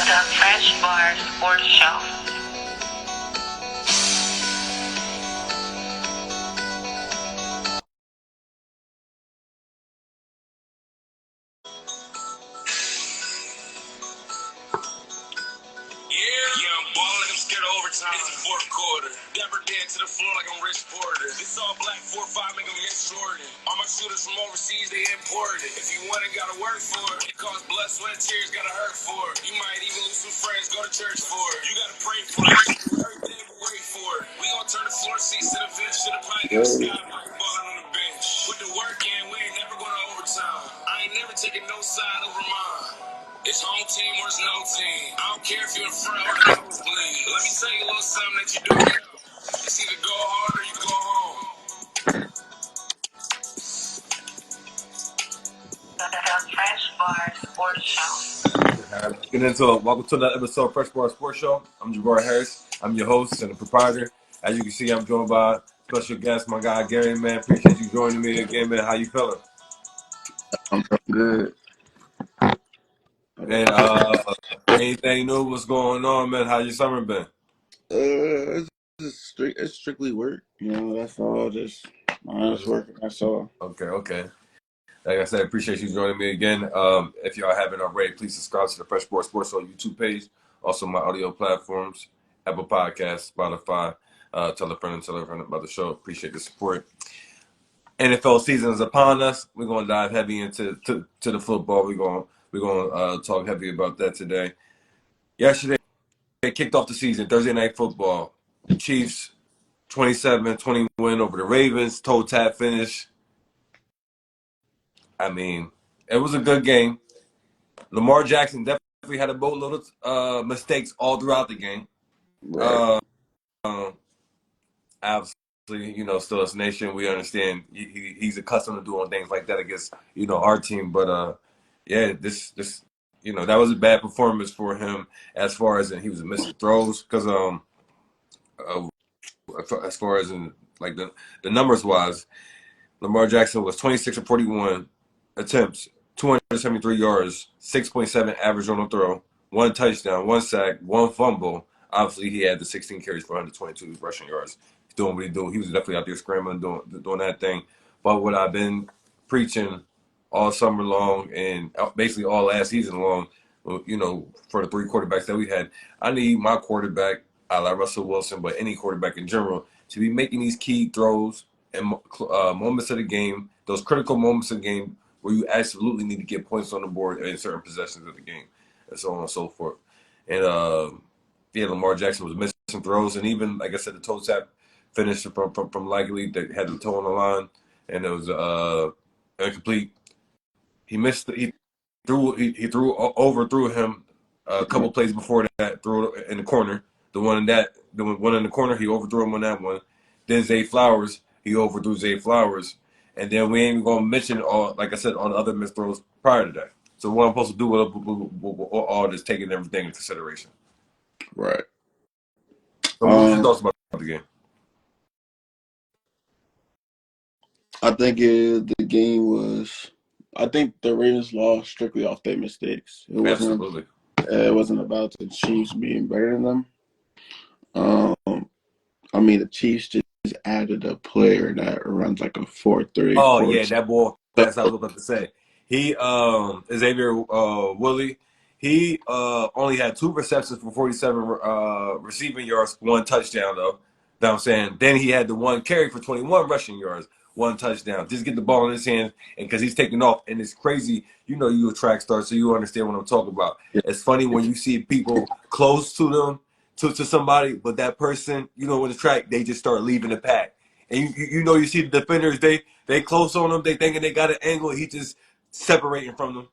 The Fresh Bar Sports Show. Yeah, I'm ballin' like I'm scared of overtime. It's the fourth quarter. Dapper Dan to the floor like I'm Rich Porter. This all black 4-5 make 'em miss Jordan. All my shooters from overseas, they imported. If you want it, gotta work for it. It costs blood, sweat, and tears, gotta hurt for it. You might even lose some friends, go to church for it. You gotta pray for it. Everything, but wait for it. We gon' turn the floor seats to the bench, to the pint, and the sky, ballin' on the bench. Put the work in, we ain't never going to overtime. I ain't never taking no side over mine. It's home team or it's no team. I don't care if you're in front or the nosebleed. Let me tell you a little something that you do know. It's either go hard or you go home. The Fresh Bar Sports Show. Let's get into it. Welcome to another episode of Fresh Bar Sports Show. I'm Jabbar Harris. I'm your host and the proprietor. As you can see, I'm joined by special guest, my guy Gary. Man, appreciate you joining me again, man. How you feeling? I'm good. And anything new? What's going on, man? How your summer been? It's strictly work. That's all. Just honest work. That's all. Okay. Like I said, appreciate you joining me again. If y'all haven't already, please subscribe to the Fresh Bar Sports Show YouTube page. Also, my audio platforms, Apple Podcasts, Spotify. Tell a friend about the show. Appreciate the support. NFL season is upon us. We're gonna dive heavy into the football. We're gonna talk heavy about that today. Yesterday, they kicked off the season. Thursday night football. Chiefs 27-20 win over the Ravens. Toe tap finish. I mean, it was a good game. Lamar Jackson definitely had a boatload of mistakes all throughout the game. Right. Obviously, still as a nation, we understand he's accustomed to doing things like that against, our team. But yeah, this that was a bad performance for him as far as he was missing throws because uh, as far as in like the numbers wise, Lamar Jackson was 26 or 41 attempts, 273 yards, 6.7 average on the throw, one touchdown, one sack, one fumble. Obviously, he had the 16 carries for 122 rushing yards. He's doing what he's doing. He was definitely out there scrambling, doing that thing. But what I've been preaching all summer long and basically all last season long, for the three quarterbacks that we had, I need my quarterback, I like Russell Wilson, but any quarterback in general, to be making these key throws and moments of the game, those critical moments of the game where you absolutely need to get points on the board in certain possessions of the game, and so on and so forth. And yeah, Lamar Jackson was missing throws, and even like I said, the toe tap finish from Likely that had the toe on the line, and it was incomplete. He missed. He overthrew him a couple plays before that. Threw it in the corner. The one in the corner, he overthrew him on that one. Then Zay Flowers, he overthrew Zay Flowers, and then we ain't even gonna mention all, like I said, all the other missed throws prior to that. So what I'm supposed to do with all this, taking everything into consideration. Right. So what was your thoughts about the game? I think the game was. I think the Ravens lost strictly off their mistakes. Absolutely. It wasn't about the Chiefs being better than them. I mean, the Chiefs just added a player that runs like a 4-3. Oh yeah, that ball. That's what I was about to say. He Xavier Woolley. He only had 2 receptions for 47 receiving yards, 1 touchdown though. You know what I'm saying? Then he had the 1 carry for 21 rushing yards, 1 touchdown. Just get the ball in his hands, and because he's taking off, and it's crazy. You a track star, so you understand what I'm talking about. It's funny when you see people close to them, to somebody, but that person, in the track, they just start leaving the pack. And you see the defenders, they close on him, they thinking they got an angle, he just separating from them.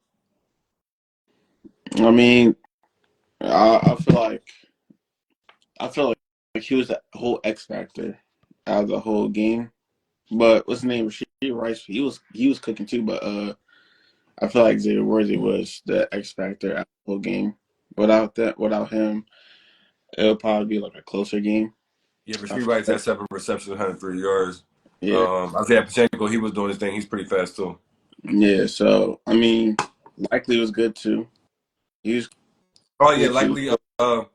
I mean, I feel like he was the whole X factor out of the whole game. But what's his name? Rashee Rice. He was cooking too. But I feel like Xavier Worthy was the X factor out of the whole game. Without him, it'll probably be like a closer game. Yeah, Rashee Rice had 7 receptions, 103 yards. Yeah. Isaiah Pacheco, he was doing his thing. He's pretty fast too. Yeah. So I mean, Likely was good too. He was Oh to yeah, the Chiefs. likely. So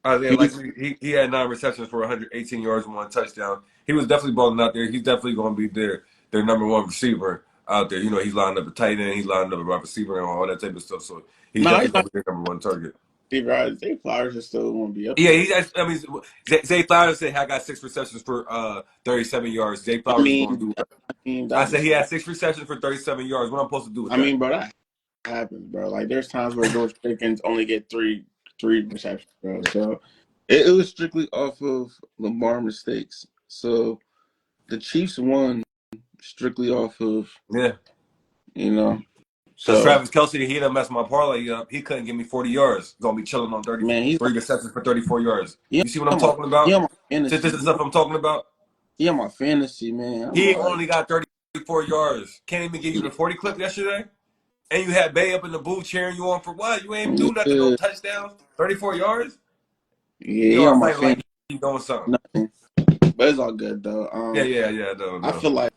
Yeah, he's likely. He had 9 receptions for 118 yards and 1 touchdown. He was definitely balling out there. He's definitely going to be their number one receiver out there. You know, he's lining up a tight end, he's lining up a wide receiver, and all that type of stuff. So he's no, definitely he's going not. to be their number one target. Zay Flowers is still going to be up Yeah, there. he. I mean, Zay Flowers said I got 6 receptions for 37 yards. Zay I Flowers is going to mean, do. I that said just he had 6 receptions for 37 yards. What am I supposed to do with I that? mean, bro, that happens, bro. Like there's times where George Pickens only get three receptions, bro. So it was strictly off of Lamar mistakes. So the Chiefs won strictly off of Yeah, you know. because So Travis Kelce, he done messed my parlay up. He couldn't give me 40 yards. Gonna be chilling on 30, man, he's 3 receptions for 34 yards. he You see what I'm on my talking about? This fantasy. is the stuff I'm talking about. He on my fantasy, man. I'm He like, only got 34 yards. Can't even give you the 40 clip yesterday. And you had Bay up in the booth cheering you on for what? You ain't do nothing, no yeah, touchdowns, 34 yards. yeah, You he are on my fighting like fantasy. you doing something. Nothing, but it's all good though. Yeah. No, I no. feel like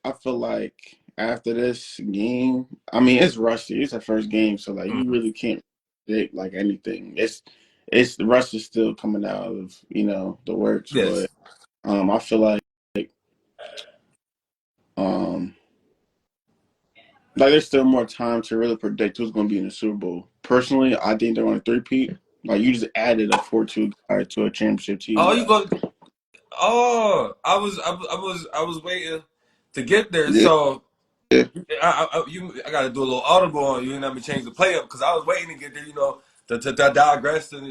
I feel like after this game, I mean, it's rusty. It's the first game, so like you Mhm. really can't predict like anything. It's the rust is still coming out of the works, Yes. but I feel um like there's still more time to really predict who's going to be in the Super Bowl. Personally, I think they're on a three-peat. Like you just added a 4-2 guy to a championship team. Oh, you Like go. Oh, I was waiting to get there. yeah, So yeah. I got to do a little audible on you and let me change the play up because I was waiting to get there. You know, to digress and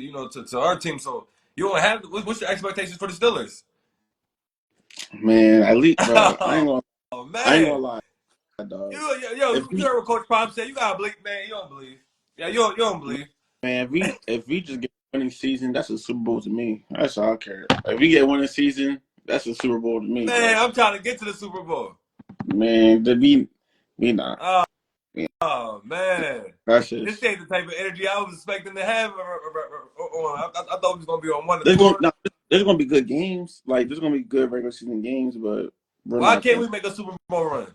to our team. So you don't have what's your expectations for the Steelers? Man, at least, bro. Oh I ain't gonna man, lie, dog. yo, If you we heard what Coach Prime said? You gotta believe, man. You don't believe. Yeah, you don't believe. Man, if we just get a winning season, that's a Super Bowl to me. That's all I care. If we get a winning season, that's a Super Bowl to me. Man, But I'm trying to get to the Super Bowl. man, we not. Oh, Yeah, oh man. that's This just ain't the type of energy I was expecting to have. I thought we was gonna be on one there's going accord. no, there's gonna be good games. Like there's gonna be good regular season games, but we're Why not can't gonna. we make a Super Bowl run?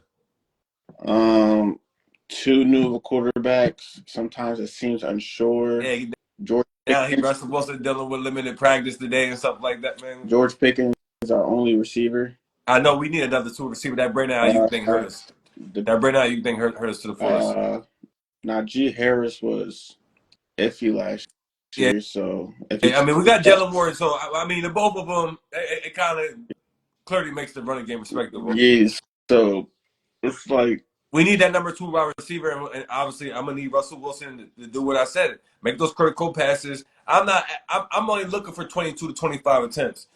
Um, two new quarterbacks. Sometimes it seems unsure. Yeah, George now he Pickens. Russell Wilson dealing with limited practice today and stuff like that, man. George Pickens is our only receiver. I know we need another two receiver. That Brandon Uh, Ayuk thing hurt us. the That Brandon Ayuk thing hurt us to the fullest. Najee Harris was iffy last Yeah, year, so if he I comes mean we got back, Jalen Warren, so I mean the both of them, it kind of clearly makes the running game respectable. yes. So it's like, We need that number 2 wide receiver, and obviously I'm gonna need Russell Wilson to do what I said, make those critical passes. I'm only looking for 22 to 25 attempts.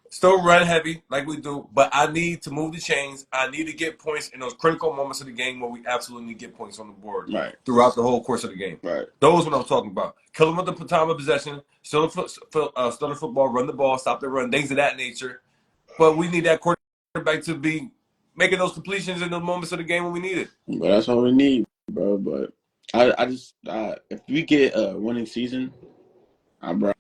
Still run heavy like we do, but I need to move the chains. I need to get points in those critical moments of the game where we absolutely need to get points on the board right, throughout the whole course of the game. right. Those are what I'm talking about. Kill them at the time of possession, still the football, run the ball, stop the run, things of that nature. But we need that quarterback to be making those completions in those moments of the game when we need it. But that's all we need, bro. But I just if we get a winning season, bro,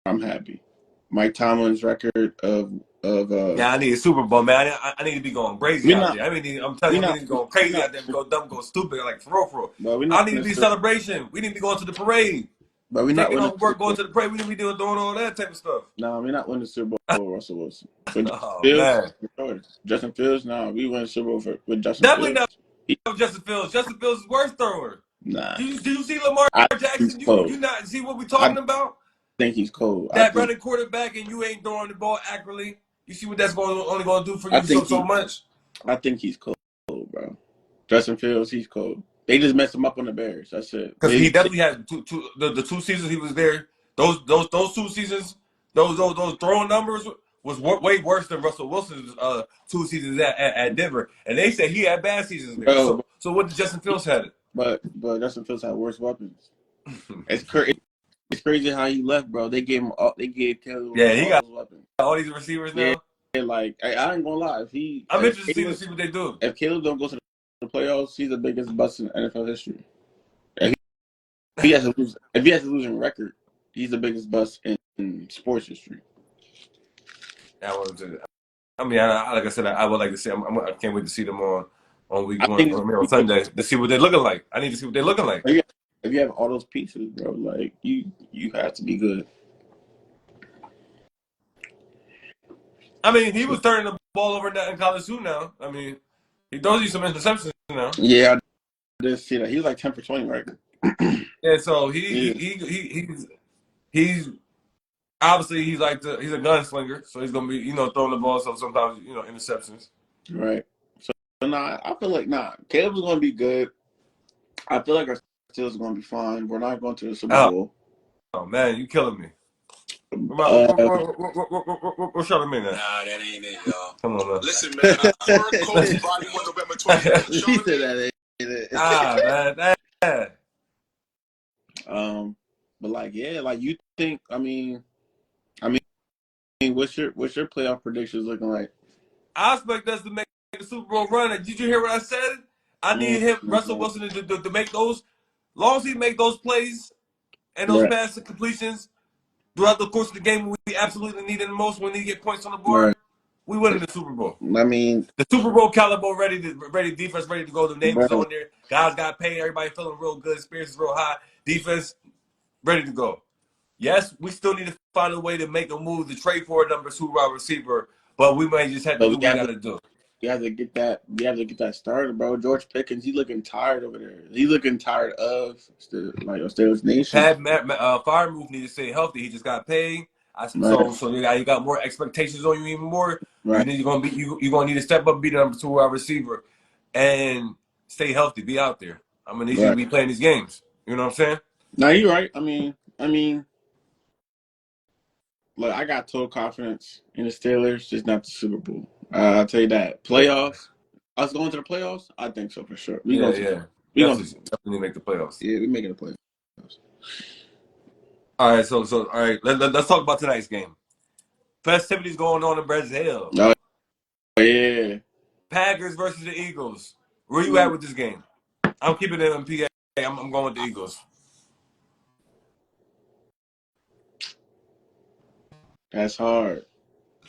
I'm happy. Mike Tomlin's record of Yeah, I need a Super Bowl, man. I need to be going crazy we out not there. I mean, I'm telling we you, we not need to be going we crazy not out there, go dumb, go stupid, like for real. but we I not need to winning be Super celebration. We need to be going to the parade, but we not taking winning off Super work, going Bowl. to the parade. We need to be doing all that type of stuff. No, we're not winning Super Bowl with Russell Wilson. With Justin Oh Fields, man, for sure. Justin Fields, no, we win Super Bowl with Justin definitely Fields. not Justin Fields. Justin Fields is worst thrower. Nah, Do you see Lamar I think he's Jackson? You cold. not see what we I talking about? think he's cold. That running quarterback and you ain't throwing the ball accurately. You see what that's only going to do for I you think so much. I think he's cold, bro. Justin Fields, he's cold. They just messed him up on the Bears. That's it. Because he definitely had the 2 seasons he was there. Those 2 seasons, those throwing numbers was way worse than Russell Wilson's 2 seasons at Denver. And they said he had bad seasons there. Bro, So what did Justin Fields had it? but Justin Fields had worse weapons. It's crazy how he left, bro. They gave him they gave Taylor Yeah, he all got those weapons. all these receivers Yeah, now. like I ain't gonna lie. I'm interested to see what they do. If Caleb don't go to the playoffs, he's the biggest bust in NFL history. If he has a losing record, he's the biggest bust in sports history. I mean, like I said, I would like to see. I can't wait to see them on week I one. think I mean, on Sunday to see what they're looking like. I need to see what they're looking like. if you have all those pieces, bro, like you have to be good. I mean, he was turning the ball over in college too. Now, I mean, he throws you some interceptions now. Yeah, I did see that. He was like 10 for 20, right? Yeah, so Yeah, he's obviously he's he's a gunslinger, so he's gonna be throwing the ball. So sometimes interceptions. right. So nah, I feel like Caleb's gonna be good. I feel like our Steelers are gonna be fine. We're not going to the Super Oh, Bowl. oh man, you killing me. Uh, What's Charlamagne at? Nah, that ain't it, y'all. Come on, man. Listen, man, I heard Kobe body on November 23rd. he said that ain't it. Man. But like, yeah, like you think? I mean, what's your playoff predictions looking like? I expect us to make the Super Bowl run. Did you hear what I said? I need him, Russell Mm-hmm. Wilson, to make those. Long as he make those plays and those Right, pass completions throughout the course of the game, we absolutely need it the most. When he get points on the board, right. we win the Super Bowl. I mean, The Super Bowl caliber ready, defense ready to go. The name is bro, on there. Guys got paid. Everybody feeling real good. Spirits is real high. Defense ready to go. Yes, we still need to find a way to make a move to trade for a number 2 wide receiver, but we might just have to but do what we got to do. we have to get that. We have to get that started, bro. George Pickens, he looking tired over there. He looking tired of Steelers Nation. Pat Freiermuth needs to stay healthy. He just got paid. Right, So you got more expectations on you even more. right, You're gonna need to step up, be the number 2 wide receiver, and stay healthy. Be out there. I'm gonna need you to right. be playing these games. You know what I'm saying? Now you're right. I mean, look, I got total confidence in the Steelers, just not the Super Bowl. I'll tell you that. Playoffs, us going to the playoffs, I think so for sure. We going to, Yeah. we going to, Definitely make the playoffs. yeah, we making the playoffs. All right, so all right, let's talk about tonight's game. Festivities going on in Brazil. Oh yeah. Packers versus the Eagles. Where you at with this game? I'm keeping it in PA. I'm going with the Eagles. That's hard.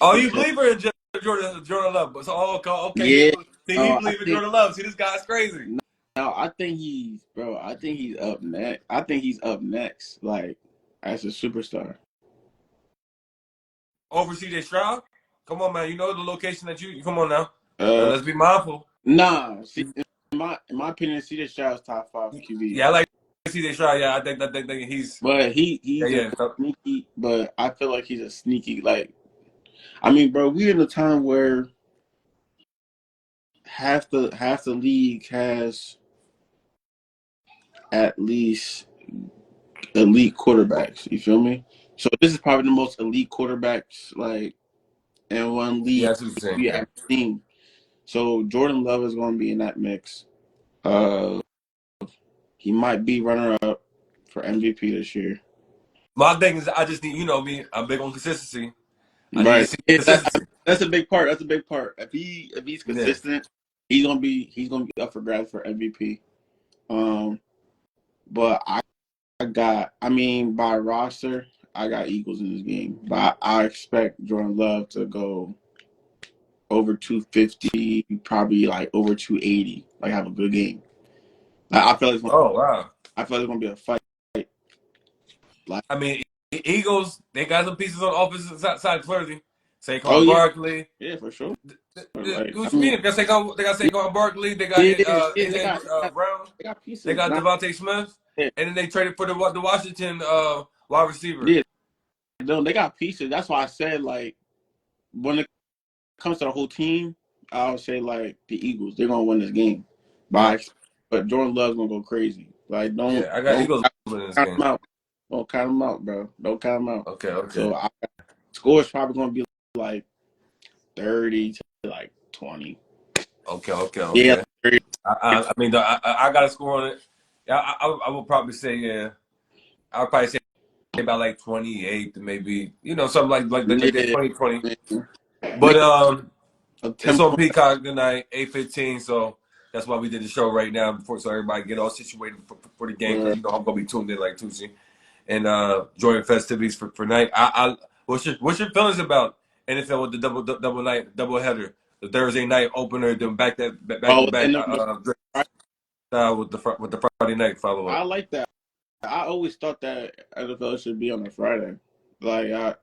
Oh, you believe in Jordan Love? So, okay. Yeah. He I believe in think, Jordan Love. See, this guy's crazy. no, I think he's up next. I think he's up next, like as a superstar. Over CJ Stroud? Come on, man. You know the location that you come on now. Uh, Let's be mindful. nah. See, in my opinion, CJ Stroud's top 5 QB. Yeah, I like CJ Stroud. Yeah, I think he's. But he's Yeah. a sneaky. But I feel like he's a sneaky. Like, I mean, bro, we're in a time where half the league has at least elite quarterbacks. You feel me? So this is probably the most elite quarterbacks like in one league Yeah, that's what you're saying. we ever seen. So Jordan Love is going to be in that mix. He might be runner up for MVP this year. My thing is, I just need me. I'm big on consistency. I need to Right. see consistency. That's a big part. That's a big part. If he's consistent, he's gonna be up for grabs for MVP. But by roster, I got Eagles in this game. But I expect Jordan Love to go over 250, probably like over 280. Like have a good game. I feel like Oh wow. I feel like it's gonna be a fight. I mean, Eagles, they got some pieces on the offensive side clearly. Saquon Barkley. Yeah, for sure. What you mean? They got Saquon Barkley. They got AJ Brown. They got pieces. They got Devontae Smith. Yeah. And then they traded for the Washington wide receiver. Yeah. No, they got pieces. That's why I said, like, when it comes to the whole team, I would say, like, the Eagles. They're going to win this game. But Jordan Love's going to go crazy. Like, I got Eagles winning this game. Don't count them out, bro. Don't count them out. Okay. So, score is probably going to be, like, 30 to, like, 20. Okay. Yeah. I mean, I got a score on it. Yeah, I would probably say, yeah. I would probably say about like 28 to maybe, something like 2020. But it's on Peacock tonight, 8:15. So that's why we did the show right now so everybody get all situated for the game. Because I'm gonna be tuned in like Tuesday and enjoying festivities for night. What's your feelings about NFL with the double header, the Thursday night opener, then back to back with the Friday night follow up? I like that. I always thought that NFL should be on a Friday. Like,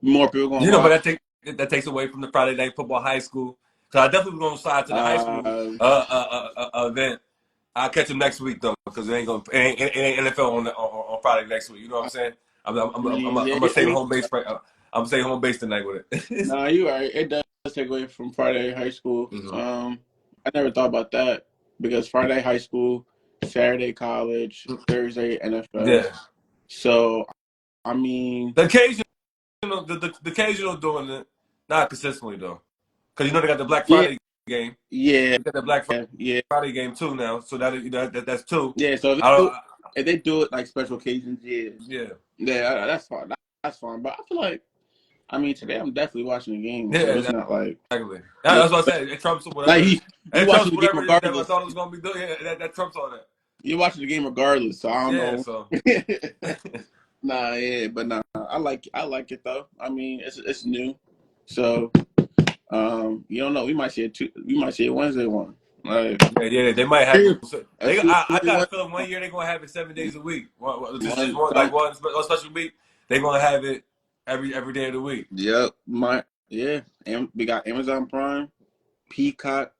more people gonna You know, but watch. that takes away from the Friday night football high school. Because I definitely was going to slide to the high school Uh, event. I'll catch them next week though, because it ain't NFL on Friday next week. You know what I'm I saying? I'm mean, yeah, gonna stay I mean, home base. I'm gonna stay home base tonight with it. nah, you're right. It does take away from Friday high school. hmm I never thought about that because Friday high school, Saturday college, Thursday NFL. Yeah, So I mean, the occasional, the occasional doing it, not consistently though, because you know they got the Black yeah, Friday game. yeah, They got the Black yeah, Friday game too now, so that's two. yeah. So I don't. if they do it like special occasions, yeah, Yeah, yeah, that's fine. That's fine. But I feel like, I mean, today I'm definitely watching the game, so it's yeah, not like, exactly. yeah, That's what I but said. It trumps like whatever. you It trumps watching the game whatever it is that I regardless. thought it was gonna be doing. Yeah, that trumps all that. You're watching the game regardless, so I don't Yeah, know. so Nah, yeah, but nah, I like it though. I mean, it's new, so you don't know. We might see a Wednesday one. Like, yeah, they might have. a They, Super I Bowl got a one, feeling 1 year they're gonna have it 7 days a week. Just one, one like some, one special week. They're gonna have it every day of the week. yep, yeah. And we got Amazon Prime, Peacock.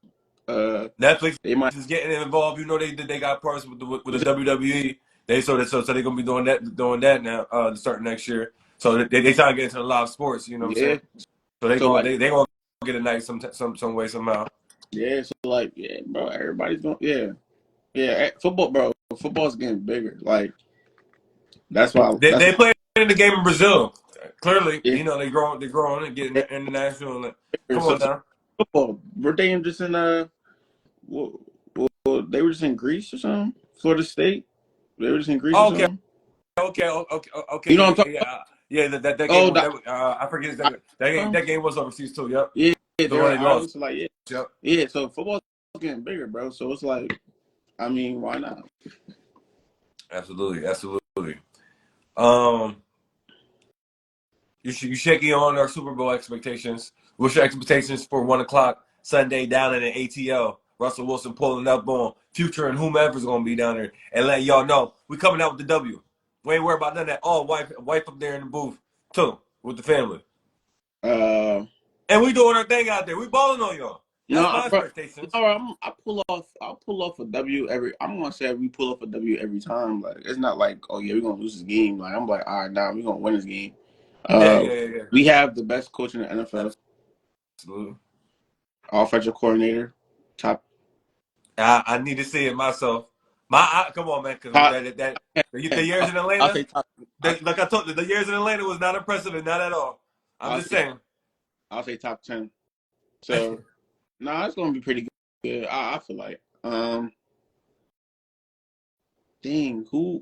Netflix They might. is getting involved. You know they got partners with the WWE. So they're gonna be doing that now starting next year. So they trying to get into the live sports. You know what I'm Yeah. saying? So they So going like, they gonna get a night some way somehow. yeah. So like, yeah, bro. Everybody's going. Yeah, yeah. Football, bro. Football's getting bigger. Like that's why. That's They play in the game in Brazil. Clearly, yeah. you know they're growing and getting international. Bigger. Come So, on so now. football. Were they just in Well, they were just in Greece or something. Florida State. They were just in Greece or Okay, something. okay. You know what I'm talking about? Yeah. That game Oh, was that. I forget that game was overseas too. Yep, yeah, yeah, the they're one on they island. lost. So like, yeah, Yep, yeah. So football's getting bigger, bro. So it's like, I mean, why not? absolutely. Um, you shaking on our Super Bowl expectations. What's your expectations for 1 o'clock Sunday down in the ATL? Russell Wilson pulling up on Future and whomever's gonna be down there and letting y'all know we coming out with the W. We ain't worried about none of that. Oh, wife up there in the booth too with the family. Uh, And we doing our thing out there. We balling on y'all. no, That's my bro. expectations. No, I'll pull off a W every. I'm gonna say we pull off a W every time. Like it's not like, oh yeah, we're gonna lose this game. Like I'm like, all right, nah, we're gonna win this game. Uh, Yeah. we have the best coach in the NFL, Absolutely. offensive coordinator, top, I need to see it myself. Come on, man, because top. the years in I'll Atlanta, say top. I, like I told you, the years in Atlanta was not impressive and not at all. I'm I'll just say saying. I'll say top 10. So nah, it's gonna be pretty good. I feel like. Dang, who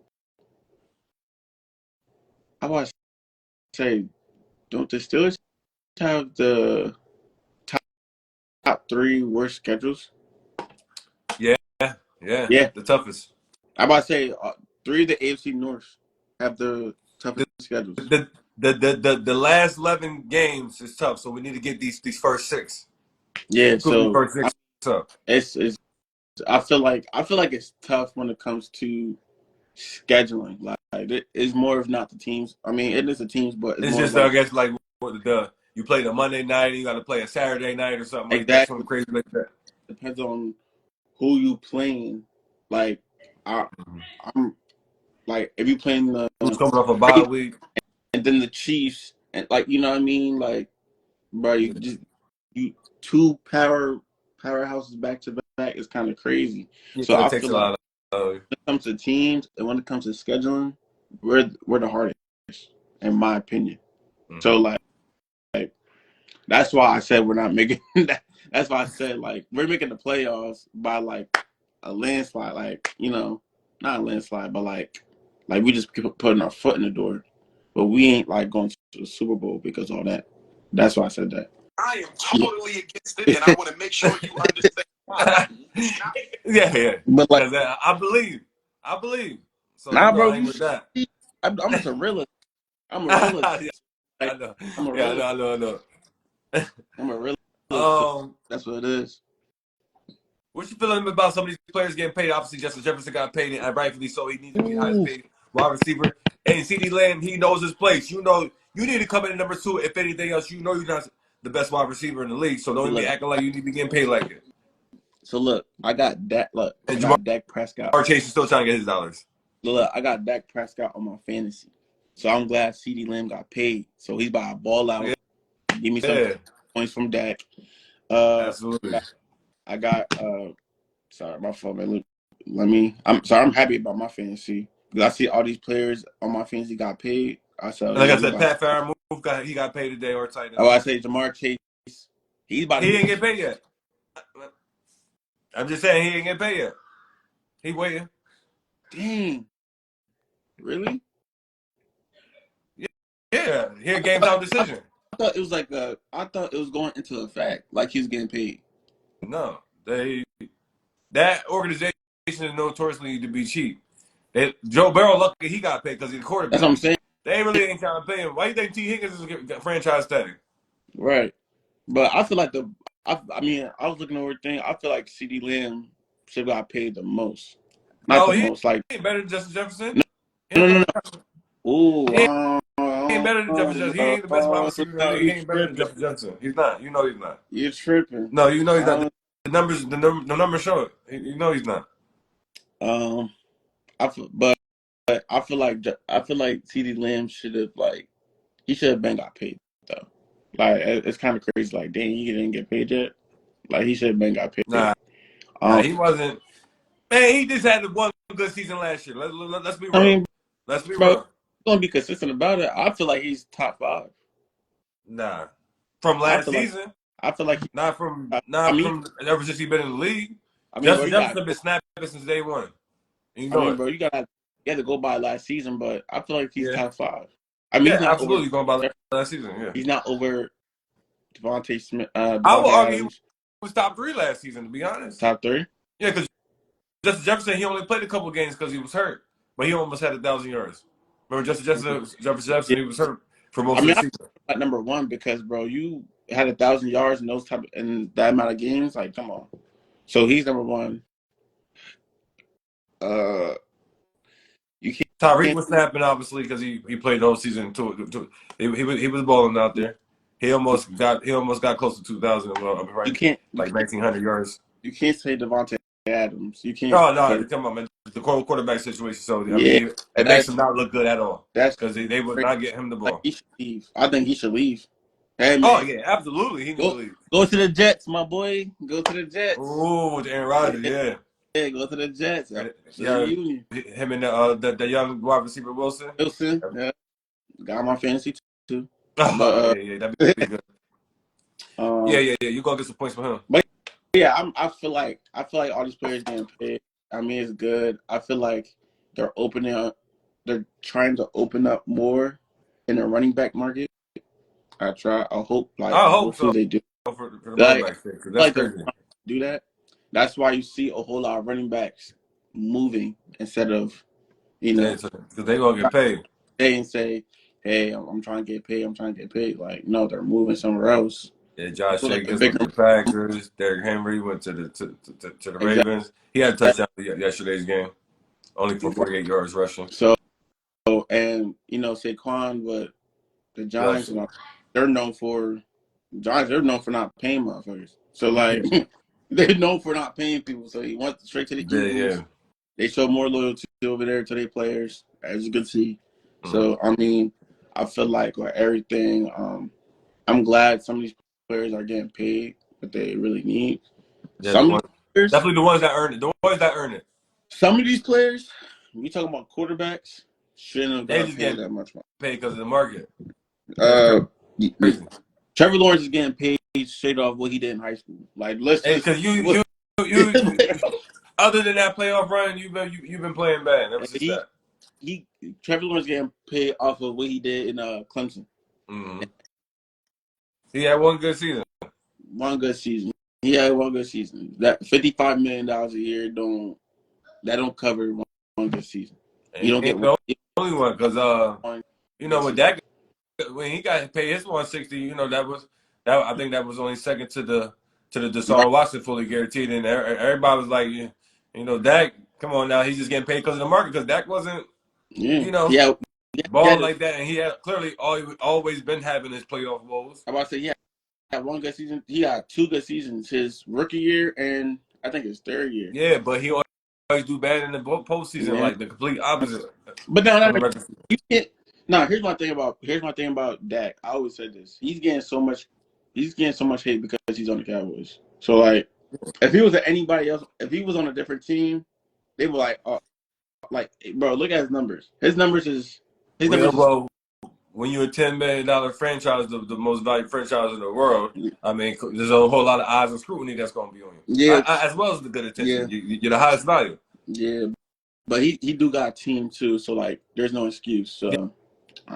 I was say, don't the Steelers have the top three worst schedules? Yeah, Yeah, the toughest. I about to say three of the AFC North have the toughest schedules. The, the last 11 games is tough, so we need to get these first six. Yeah, These so first six up. it's I feel like it's tough when it comes to scheduling. Like it's more of not the teams. I mean, it is the teams, but it's It's more of just I like guess like you play the Monday night, and you got to play a Saturday night or something like that, something exactly crazy like that. depends on who you playing. Like I, I'm like if you playing the Who's coming off a bye week? and then the Chiefs and like you know what I mean, like bro, you two powerhouses back to back is kind of crazy. Yeah, So it I takes feel a like lot of. when it comes to teams and when it comes to scheduling, we're the hardest, in my opinion. So Mhm. like that's why I said we're not making that. That's why I said like we're making the playoffs by like a landslide, like you know, not a landslide, but like we just keep putting our foot in the door, but we ain't like going to the Super Bowl because of all that. That's why I said that. I am totally against it, and I want to make sure you understand why. Yeah. But like, Because I believe. So nah, I bro, ain't you with that. see, I'm just a realist. I'm a realist. Yeah, I Like know. I'm a Yeah, realist. I know. I'm a realist. So Um, that's what it is. what you feeling about some of these players getting paid? Obviously, Justin Jefferson got paid, and rightfully so. He needs to be the highest Ooh, paid wide receiver. And CeeDee Lamb, he knows his place. You know, you need to come in at number 2. If anything else, you know you're not the best wide receiver in the league. So don't even be Look, acting like you need to be getting paid like it. so look, I got Dak. Look, I And got Dak Prescott. Jamar Chase is still trying to get his dollars. Look, I got Dak Prescott on my fantasy, so I'm glad CeeDee Lamb got paid. So he's about to ball out. Yeah. Give me some Yeah, points from Dak. absolutely. I got sorry, my fault, man. I'm sorry, I'm happy about my fantasy because I see all these players on my fantasy got paid. I said, Like I said, Pat Fairmouth he got paid today or tight end. I say Jamar Chase. He's about to He didn't get paid yet. I'm just saying he didn't get paid yet. He waiting. Dang. Really? Yeah, he a game time decision. I thought it was I thought it was going into effect, like he was getting paid. No, that organization is notoriously to be cheap. Joe Burrow lucky he got paid because he's the quarterback. That's what I'm saying. They really ain't trying to pay him. Why do you think T. Higgins is franchise tag? Right. But I feel like I mean, I was looking over thing. I feel like CeeDee Lamb should have got paid the most. Not the most. Like, he ain't better than Justin Jefferson. No. Ooh, He ain't better than Justin Jefferson. He ain't the best wide receiver in the league. He ain't better than Justin Jefferson. He's not. You know he's not. You're tripping. No, you know he's not. The numbers show it. You know he's not. But I feel like CeeDee Lamb should have he should have been got paid though. Like it's kind of crazy. Like, dang, he didn't get paid yet. Like he should have been got paid. Nah, he wasn't. Man, he just had one good season last year. Let's be real. I mean, let's be bro, real. Gonna be consistent about it. I feel like he's top 5. Nah, from last season. I feel like not from ever since he's been in the league. I mean, Justin Jefferson been snapping since day one. You know bro, you had to go by last season, but I feel like he's top 5. I mean, he's not absolutely going by last season. Yeah, he's not over Devontae Smith. I would argue he was top 3 last season. To be honest, top 3. Yeah, because Justin Jefferson he only played a couple games because he was hurt, but he almost had 1,000 yards. Remember Justin Jefferson? He was hurt for most of the season. At number 1 because bro, you had 1,000 yards in those in that amount of games. Like, come on. So he's number 1. You can't. Tyreek was snapping obviously because he played the whole season too. He was balling out there. He almost got close to 2,000. Right? You can't 1,900 yards. You can't say Devontae Adams. You can't. No, come on, man. The quarterback situation. So I mean, it makes him not look good at all. That's because they would not get him the ball. Like, he should leave. I think he should leave. Hey, man. Oh yeah, absolutely. He needs to leave. Go to the Jets, my boy. Go to the Jets. Ooh, with Aaron Rodgers, yeah. Yeah, go to the Jets. Yeah, him and the young wide receiver Wilson. Yeah, got my fantasy too. But, yeah, that'd be good. Yeah. You gonna get some points for him. But yeah, I feel like all these players getting paid. I mean, it's good. I feel like they're trying to open up more in the running back market. I hope so. They do. For the running back thing, that's crazy. Do that. That's why you see a whole lot of running backs moving instead of, because they gonna get paid. They didn't say, "Hey, I'm trying to get paid. I'm trying to get paid." Like, no, they're moving somewhere else. Yeah, Josh Jacobs went to the Packers. Derrick Henry went to the Ravens. He had a touchdown yesterday's game, only for 48 yards rushing. So and Saquon, but the Giants, they're known for not paying motherfuckers. So like. They're known for not paying people, so he went straight to the Eagles. Yeah. They show more loyalty over there to their players, as you can see. Mm-hmm. So, I mean, I feel like everything, I'm glad some of these players are getting paid what they really need. Yeah, definitely the ones that earn it. The ones that earn it. Some of these players, we talking about quarterbacks, shouldn't have got paid that much money. Paid because of the market. Trevor Lawrence is getting paid straight off what he did in high school. Like, because you other than that playoff run, you've been playing bad ever since that. Trevor Lawrence getting paid off of what he did in Clemson. Mm-hmm. He had one good season. He had one good season. That $55 million a year don't cover one good season. You don't get the only one because with that when he got paid his 160, I think that was only second to the Deshaun Watson fully guaranteed, and everybody was like, Dak, come on now, he's just getting paid because of the market because Dak wasn't Yeah. you know, Yeah. ball Yeah. like that, and he had clearly always been having his playoff woes. I'm about to say he had one good season. He got two good seasons. His rookie year and I think his third year. Yeah, but he always do bad in the postseason, Yeah. like the complete opposite But no, from no, the record. you can't. No, here's my thing about Dak. I always said this. He's getting so much hate because he's on the Cowboys. So like, if he was at anybody else, if he was on a different team, they were like, oh, like, bro, look at his numbers. His numbers is Well, when you're a $10 million franchise, the most valued franchise in the world, I mean, there's a whole lot of eyes and scrutiny that's going to be on you, yeah, as well as the good yeah, attention. You're the highest value. yeah. But he do got a team too, so like, there's no excuse. So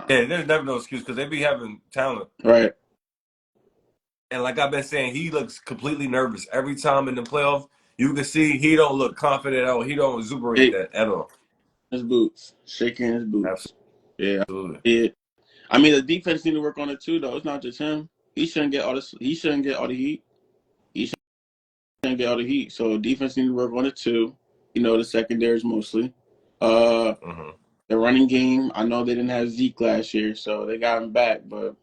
Yeah, there's never no excuse because they be having talent. right, And like I've been saying, he looks completely nervous every time in the playoff. You can see he don't look confident at all. He don't exuberate hey, that at all. his boots, shaking his boots. Yeah, Absolutely. yeah. I mean, the defense need to work on it too, though. It's not just him. He shouldn't get all this. He shouldn't get all the heat. He shouldn't get all the heat. So defense need to work on it too. You know, the secondaries mostly. Mm-hmm. The running game. I know they didn't have Zeke last year, so they got him back. But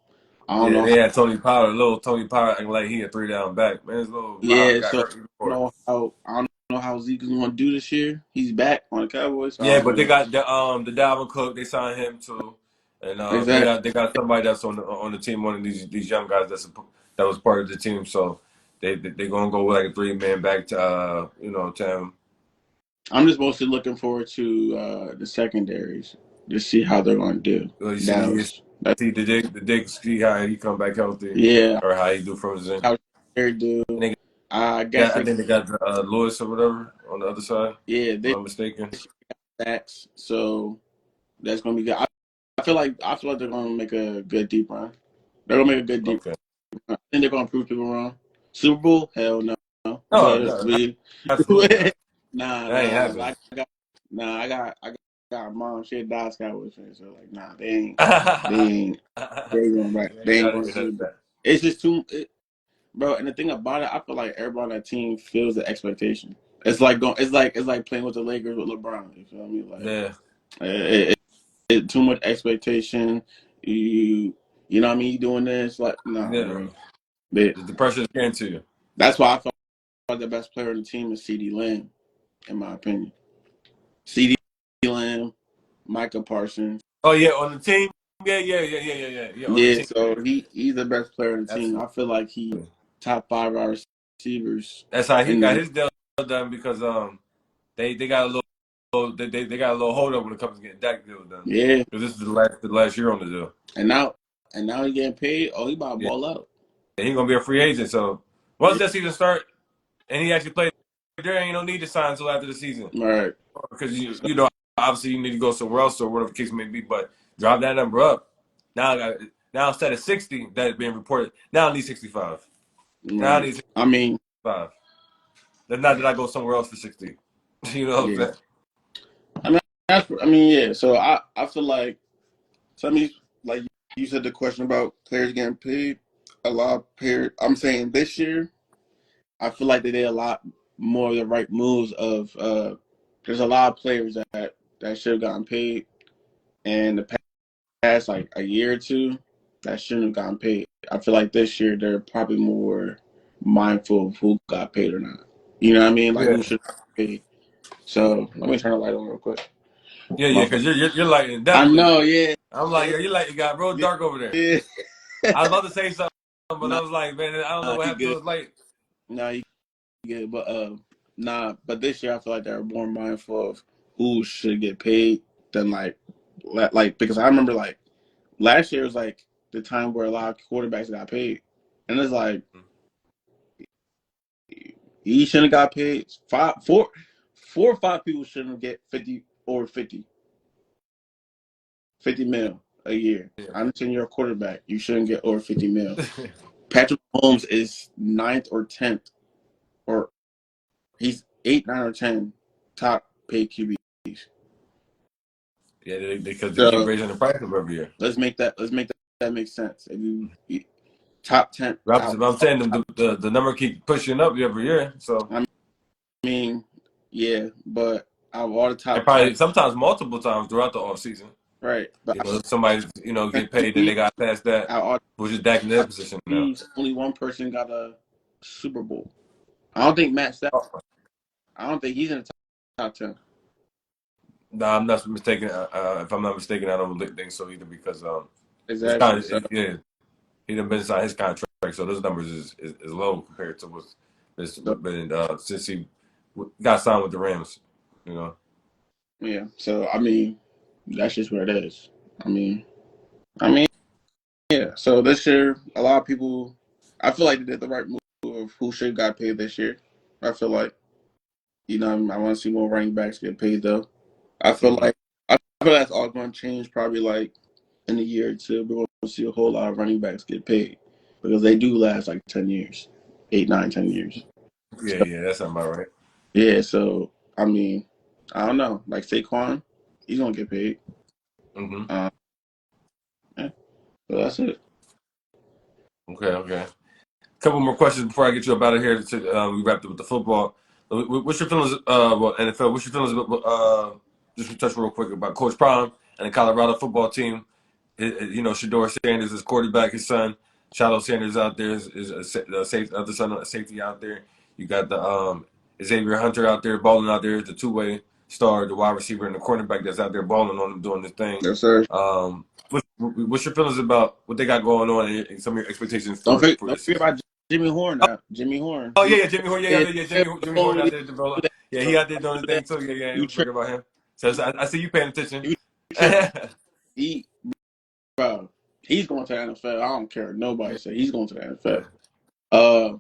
I don't Yeah, know. they had Tony Pollard, little Tony Pollard, acting like he a 3 down back. Man, his little mouth Yeah, got so hurt even more. I don't know how Zeke is going to do this year. He's back on the Cowboys. So I Yeah, don't but they know. got the Dalvin Cook. They signed him too, and Exactly. they got somebody that's on the team. One of these young guys that was part of the team. So they gonna go with like a 3-man back to to him. I'm just mostly looking forward to the secondaries to see how they're going to do. You Dallas. see the Dick see how he come back healthy Yeah, or how he do from his end. how they do. And they I guess I think they got Lewis or whatever on the other side. yeah, If I'm they not mistaken. sacks, so that's gonna be good. I feel like they're gonna make a good deep run. They're gonna make a good deep Okay. run. I think they're gonna prove people wrong. Super Bowl? Hell no. No, But no, we absolutely not. That ain't nah. happening. I got a mom. She a Dallas Cowboys fan, so like nah, they ain't going back. Yeah, They you ain't gotta going to get Super Bowl. that. It's just bro. And the thing about it, I feel like everybody on that team feels the expectation. It's like it's like playing with the Lakers with LeBron. You feel me? Like Yeah, too much expectation. You know what I mean? You doing this like nah, yeah. bro. But The pressure is getting to you. that's why I felt like the best player on the team is CeeDee Lamb, in my opinion. CeeDee Lamb, Micah Parsons. Oh yeah, on the team. Yeah. On the Yeah, team, so he's the best player on the team. absolutely. I feel like he top 5 wide receivers That's how he in got the his deal done because they got a they got a little hold up when it comes to getting Dak deal done yeah. because this is the last year on the deal. And now he getting paid. Oh, he about to Yeah, ball out. and he gonna be a free agent. So once Yeah. that season start and he actually plays, there ain't no need to sign until after the season All right. because So, you know obviously you need to go somewhere else or whatever the case may be. But drop that number up now. Now instead of 60 that is being reported, now I need 65. Now I right. need I mean, 65. That's not that I go somewhere else for 60. You know what I'm yeah. saying? I mean, yeah. So I feel like some of these, like you said, the question about players getting paid. A lot of players. I'm saying this year, I feel like they did a lot more of the right moves. There's a lot of players that should have gotten paid, and the past like a year or two that shouldn't have gotten paid. I feel like this year they're probably more mindful of who got paid or not. You know what I mean? Like Yeah. who should get paid. So let me turn the light on real quick. Yeah, My because fault. you're lighting I definitely. know, yeah. I'm like, yo, you like it got real Yeah. dark over there. Yeah. I was about to say something, but I nah, was like, man, I don't know what you happened to good. his light. Nah, you good. But but this year I feel like they're more mindful of who should get paid than like because I remember like last year was like the time where a lot of quarterbacks got paid. And it's like he shouldn't have got paid. Four or five people shouldn't get 50 mil a year. Yeah. I understand you're a quarterback. You shouldn't get over 50 mil. Patrick Mahomes is ninth or 10th, or he's 8, 9, or 10 top paid QBs. Yeah, because they keep So raising the price up every year. let's make that make sense. If you top 10, But I'm saying the number keep pushing up every year. So I mean, yeah, but out of all the And top probably 10, sometimes multiple times throughout the offseason. right? But You know, if somebody get paid, then they got past that, out of all which is Dak in their the position now. Chiefs, only one person got a Super Bowl. I don't think Matt Stafford. Oh, I don't think he's in the top 10. no, I'm not mistaken. If I'm not mistaken, I don't think so either because it's kind Exactly. of So yeah, he done been signed his contract, so those numbers is low compared to what's so been since he got signed with the Rams. You know, yeah. So I mean, that's just what it is. I mean, yeah. So this year, a lot of people, I feel like they did the right move of who should got paid this year. I feel like I want to see more running backs get paid though. I feel hmm like I feel that's all going to change probably like in a year or two. We're going to see a whole lot of running backs get paid because they do last like 10 years, 8, 9, 10 years. yeah, So yeah, that sounds about right. yeah. So I mean, I don't know. Like Saquon, he's gonna get paid. hmm Um, yeah. So that's it. Okay, okay. Couple more questions before I get you up out of here. We wrapped up with the football. What's your feelings? Well, NFL. What's your feelings about? Just to touch real quick about Coach Prime and the Colorado football team. Shador Sanders is quarterback. His son, Shiloh Sanders, out there is other son, a safety out there. You got the Xavier Hunter out there balling out there, the two-way star, the wide receiver, and the cornerback that's out there balling on them doing this thing. Yes, sir. What's your feelings about what they got going on and some of your expectations Don't for don't this forget season? about Jimmy Horn now. Jimmy Horn. Oh yeah, Jimmy Horn. Yeah, Yeah, Jimmy Horn out there. Yeah, he out there doing his thing too. Yeah. You Forget trick. about him. So I see you paying attention. You tripping. He, bro, he's going to the NFL. I don't care what nobody say. He's going to the NFL. Yeah.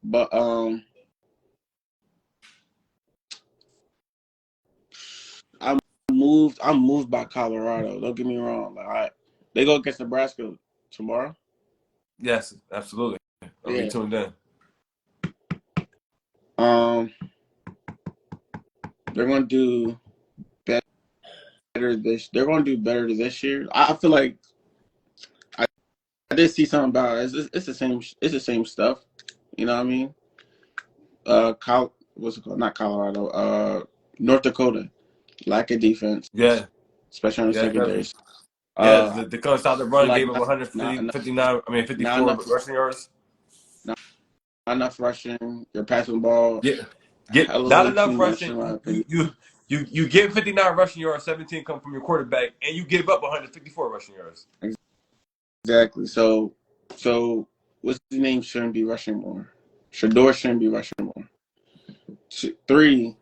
But I'm moved by Colorado. Don't get me wrong. They go against Nebraska tomorrow. Yes, absolutely. I'll be Yeah. tuned in. They're going to do better this. They're going to do better this year. I feel like I did see something about it. It's the same. It's the same stuff. You know what I mean? What's it called? Not Colorado. North Dakota. Lack of defense, Yeah, especially on the yeah, secondary. yeah. I The Cubs stopped the feel run, like gave up not enough, 54 rushing yards. not enough rushing. You're passing the ball Yeah, hella not way too enough much, in rushing. my opinion. You get 59 rushing yards, 17 come from your quarterback, and you give up 154 rushing yards. Exactly. So what's his name shouldn't be rushing more. Shador shouldn't be rushing more. 3,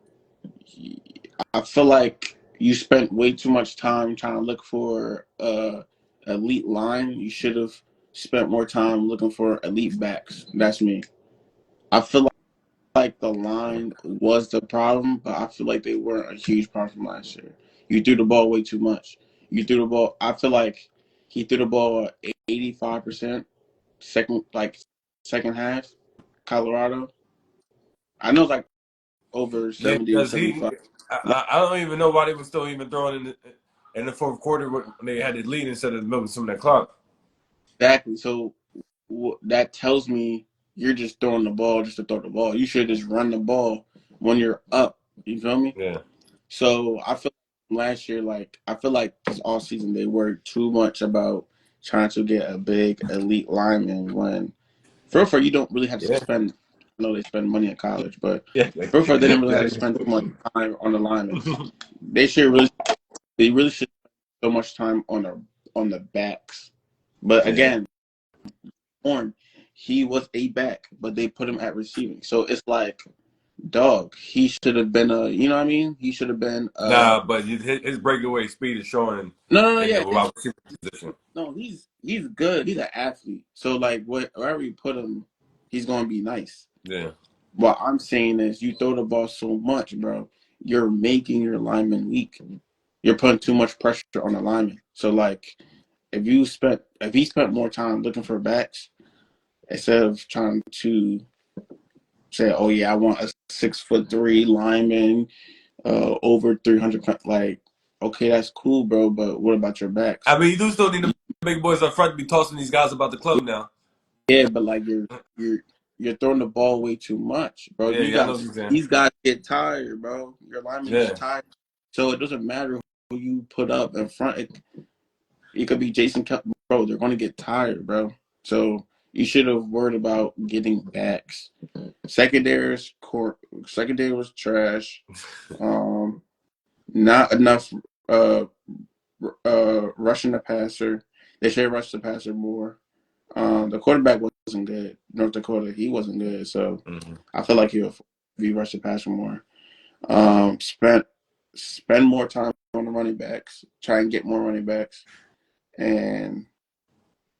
I feel like you spent way too much time trying to look for elite line. You should have spent more time looking for elite backs. That's me. I feel like the line was the problem, but I feel like they weren't a huge problem last year. You threw the ball way too much. You threw the ball. I feel like he threw the ball 85% second half. Colorado. I know it's like over Yeah, 70 or because 75. I don't even know why they were still even throwing in the fourth quarter when they had the lead instead of milking some of that clock. Exactly. So that tells me you're just throwing the ball just to throw the ball. You should just run the ball when you're up. You feel me? Yeah, So I feel last year, I feel like this all season they worried too much about trying to get a big elite lineman when for you don't really have to yeah, spend. I know they spend money in college, but yeah. for they didn't really have to spend too much time on the linemen. They really should spend so much time on the backs. But Yeah. again, Horn, he was a back, but they put him at receiving. So it's like, dog, he should have been you know what I mean? He should have been Nah, but his breakaway speed is showing no, in yeah, the wide receiver position. no, he's good. He's an athlete. So like wherever you put him, he's gonna be nice. Yeah, What I'm saying is you throw the ball so much, bro, you're making your lineman weak. You're putting too much pressure on the lineman. So like if he spent more time looking for backs instead of trying to say, oh yeah, I want a 6'3" lineman, over 300. Like, okay, that's cool, bro. But what about your backs? I mean, you do still need the big boys up front to be tossing these guys about the club now. Yeah, but like you're you're throwing the ball way too much, bro. Yeah, I know what you're saying. These guys get tired, bro. Your linemen Yeah. get tired, so it doesn't matter who you put up in front. It could be Jason, bro. They're going to get tired, bro. So you should have worried about getting backs. Secondary was trash. Not enough rushing the passer. They should rush the passer more. The quarterback wasn't good. North Dakota, he wasn't good. So I feel like he'll be rushing the passer more. Spend more time on the running backs. Try and get more running backs. And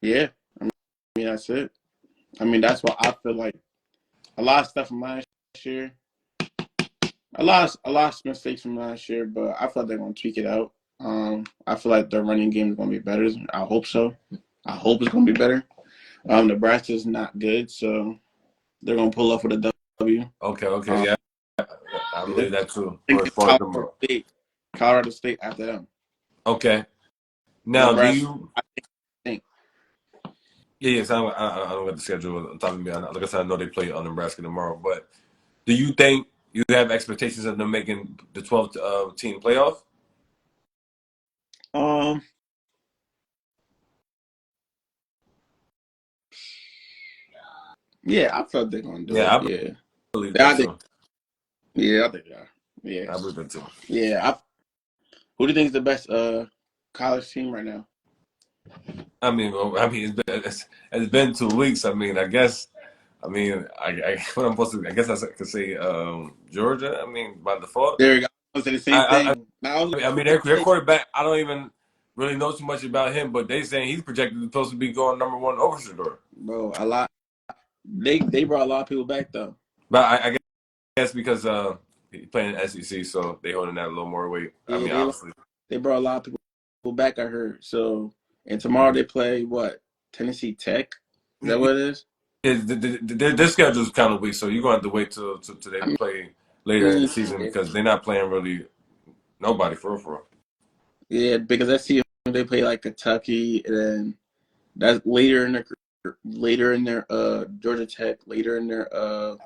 yeah, I mean that's it. I mean that's what I feel like. A lot of stuff from last year. A lot of mistakes from last year, but I feel like they're gonna tweak it out. I feel like their running game is gonna be better. I hope so. I hope it's gonna be better. Nebraska's not good, so they're gonna pull off with a W. Okay, yeah. I believe that too. Colorado State after them. Okay. Now, Nebraska, do you? I think. Yeah. So I don't got the schedule on top of me. Like I said, I know they play on Nebraska tomorrow. But do you think you have expectations of them making the 12th team playoff? Yeah, I felt they're gonna do Yeah, it. I believe that too. Yeah, I think they are. Yeah, I believe that too. Yeah. Who do you think is the best college team right now? I mean, it's been 2 weeks. I mean, I guess. I mean, what I'm supposed to. I guess I could say Georgia. I mean, by default. There you go. I was saying the same thing. I mean, their quarterback. I don't even really know too much about him, but they saying he's projected supposed to be going number 1 overseer. Bro, a lot. They brought a lot of people back though. But I guess because he's playing in SEC, so they holding that a little more weight. Yeah, I mean, obviously they brought a lot of people back. I heard. So, and tomorrow they play what? Tennessee Tech. Is that what it is? Their schedule is kind of weak, so you're gonna have to wait till they play later in the season because they're not playing really nobody for real. Yeah, because I see they play like Kentucky, and then that's later in their Georgia Tech, later in their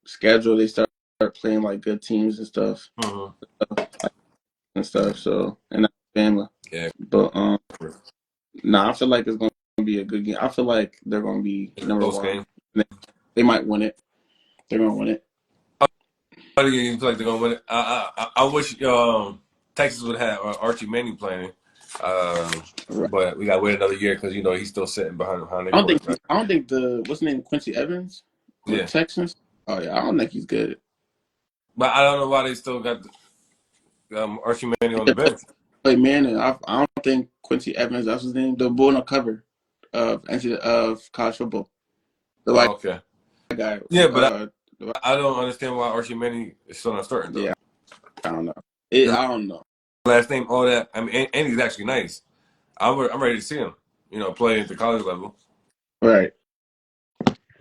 schedule, they start playing like good teams and stuff. So and Alabama. Yeah. But I feel like it's gonna be a good game. I feel like they're gonna be number 1. Game. They might win it. They're gonna win it. You feel like they're gonna win it? I wish Texas would have Archie Manning playing, Right. but we got to wait another year because he's still sitting behind their I don't think what's his name, Quincy Evans, yeah, Texans. Oh yeah, I don't think he's good. But I don't know why they still got Archie Manning on the bench. Play Manning. I don't think Quincy Evans. That's his name. The boy on the cover of college football. The white okay. guy. Yeah, but I don't understand why Archie Manning is still not starting though. Yeah, I don't know. I don't know. Last name, all that. I mean, and he's actually nice. I'm ready to see him. Play at the college level. Right.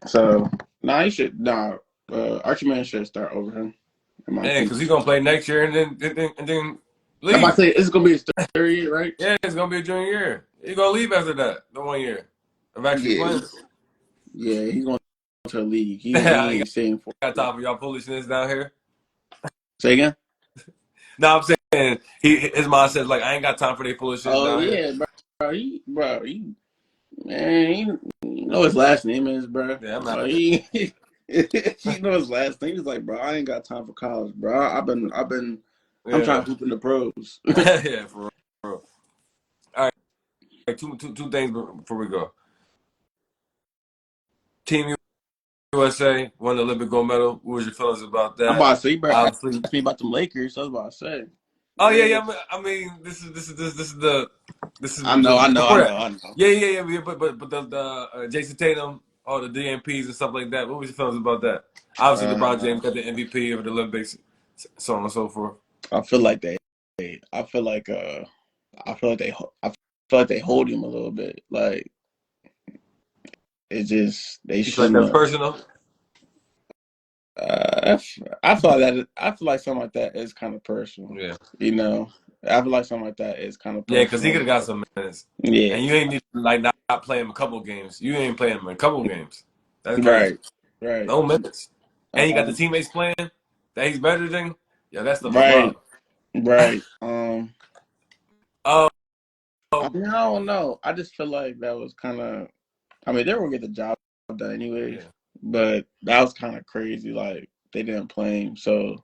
So he should. Archie Manning should start over him. Yeah, because he's gonna play next year and then leave. I'm about to say it's gonna be his 3rd year, right? Yeah, it's gonna be a junior year. He's gonna leave after that. The 1 year of actually playing. Yeah, he's going to the league. He ain't staying for. Got time for y'all foolishness down here. Say again? No, I'm saying his mom says like I ain't got time for their foolishness down here. Bro. Man, you know his last name is, bro. Yeah, I'm not. He know his last name. He's like, bro, I ain't got time for college, bro. I'm trying to hoop in the pros. Yeah, for real. All right, two things before we go. Team USA won the Olympic gold medal. What was your feelings about that? I'm about to say, bro. Obviously, ask me about the Lakers. I was about to say. Oh yeah. I mean, this is. I know. Yeah. But the Jason Tatum, all the DMPs and stuff like that. What was your feelings about that? Obviously, LeBron James got the MVP of the Olympics, so on and so forth. I feel like they hold him a little bit. Like it's just they should. Like that's personal. I feel like something like that is kind of personal. Yeah. I feel like something like that is kind of personal. Yeah, because he could have got some minutes. Yeah. And you ain't need to not play him a couple games. You ain't playing him in a couple games. That's crazy. Right. No minutes. And you got the Um, teammates playing that he's better than. Yeah, that stuff is right. wild. Right. Oh, I mean, I don't know. I just feel like that was kind of. I mean, they were gonna get the job done anyways, yeah. but that was kind of crazy. Like they didn't play him, so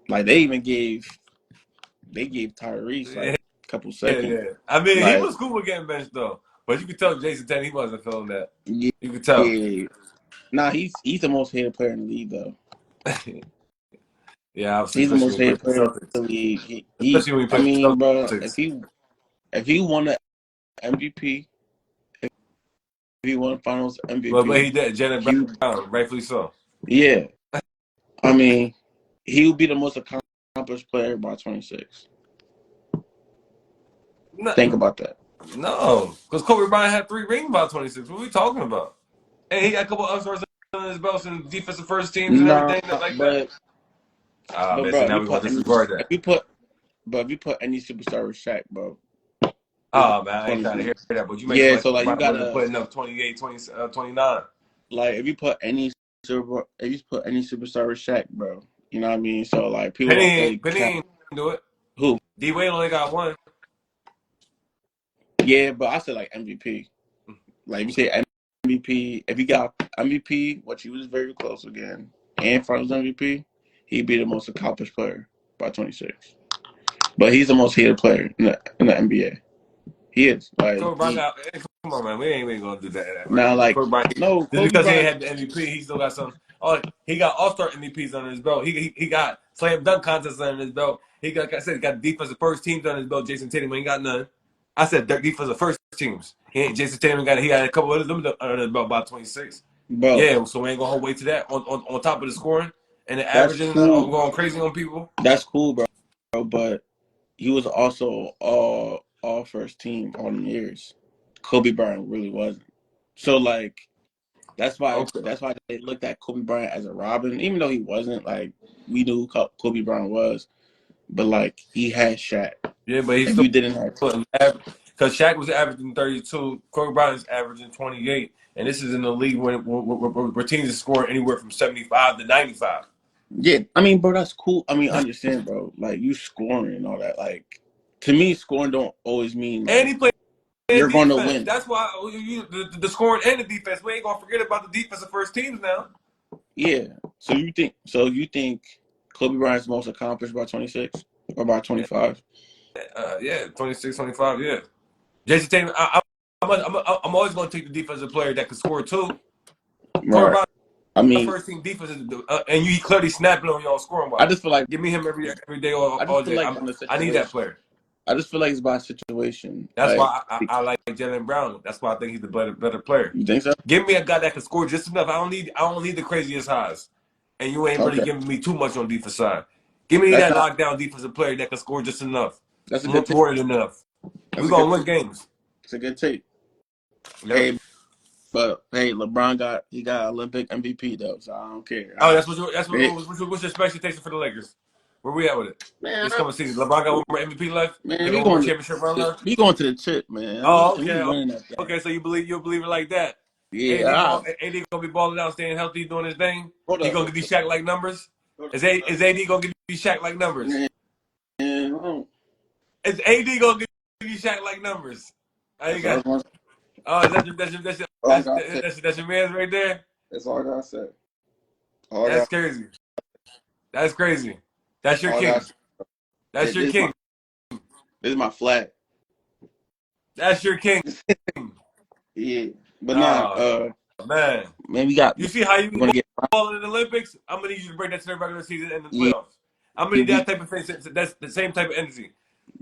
like they gave Tyrese like Yeah, a couple yeah, seconds. yeah. I mean, he Like was cool with getting benched though, but you could tell Jason Tatum he wasn't feeling that. yeah, You could tell. yeah. Nah, he's the most hated player in the league though. Yeah, obviously, He's the especially most when he hated plays for player the in Celtics. the league. He Especially when he I plays for mean, the bro, Celtics. if he won the MVP, if he won Finals But he MVP, did. Jalen he Brown, rightfully so. yeah. I mean, he would be the most accomplished player by 26. Think No, about that. no, because Kobe Bryant had 3 rings by 26. What are we talking about? And he got a couple of stars on his belts and defensive first teams and Nah, everything like that. but Ah, man, bro, see, if now you we're going put to any, disregard if that. you put, but if you put any superstar with Shaq, bro, it's Oh, man, I ain't trying to hear 26. that. But you make it seem Yeah, like so Kobe like you Bryant wasn't gotta putting up 28, 20, 29. like if you put any superstar with Shaq, bro, you know what I mean. So like people don't really Penny count ain't do it. who. D Wade only got one. Yeah, but I said like MVP. Like if you say MVP, if you got MVP, which he was very close again, and Finals MVP, he'd be the most accomplished player by 26. But he's the most hated player in the NBA. He is like Kobe Bryant he got. Come on, man, we ain't even gonna do that right now now. like Kobe Bryant, no just Kobe because he ain't Bryant. had the MVP, he still got some. Oh, he got All Star MVPs under his belt. He got slam dunk contests under his belt. He got, like I said, he got defensive first teams under his belt. Jason Tatum ain't got none. I said defensive first teams. He ain't Jason Tatum got. He got a couple of them under his belt by 26. Bro, Yeah, so we ain't gonna hold weight to that on top of the scoring and the that's averaging cool. going crazy on people. That's cool, bro. But he was also all first team all the years. Kobe Bryant really wasn't. So like Okay. that's why they looked at Kobe Bryant as a Robin, even though he wasn't. Like we knew who Kobe Bryant was, but like he had Shaq. Yeah, but he's If still you didn't have, because Shaq was averaging 32, Kobe Bryant's averaging 28, and this is in the league where teams are scoring anywhere from 75 to 95. yeah, I mean, bro, that's cool. I mean, I understand, bro. Like you scoring and all that. Like to me, scoring don't always mean And like he played you're going to defense. win. That's why the scoring and the defense. We ain't gonna forget about the defensive first teams now. Yeah. So you think Kobe Bryant's most accomplished by 26 or by 25? Yeah, 26, 25, yeah. Jason Tatum, I'm always gonna take the defensive player that can score too. Kobe Right. Bryant, I mean, first team defense, and you clearly snapping on y'all scoring I wise. just feel like Give me him every day, all, I just all feel day. like on the I need that situation. player. I just feel like it's by situation. That's Like why I like Jalen Brown. That's why I think he's the better player. you think so? Give me a guy that can score just enough. I don't need the craziest highs, and you ain't really Okay. giving me too much on defense side. Give me That's that not lockdown defensive player that can score just enough, that's a good take. more than enough. That's We're a good gonna win take. games. It's a good take. Yep. Hey, but hey, LeBron got Olympic MVP though, so I don't care. Oh, that's It, what's your expectation for the Lakers? Where we at with it? man, This coming season, LeBron got one more MVP left. He man, got one more championship run left. we going to the chip, man. Oh, We okay, winning that thing. okay. So you believe it like that? Yeah. AD gonna be balling out, staying healthy, doing his thing. Hold He up. gonna give you Shaq like numbers. Is AD gonna give you Shaq like numbers? Man, man, Is AD gonna give you Shaq like numbers? How you that's all I got? want. Oh, is All I gotta say. that's your man's right there? That's all I gotta say. All I That's got. crazy. That's crazy. That's your All I king. got. That's your This is my king. this is my flag. That's your king. Yeah, but nah. Oh man, Man, we you see how you we're gonna get. ball in the Olympics? I'm gonna need you to bring that to the regular season and the Yeah, playoffs. I'm gonna need that type of thing. That's the same type of energy.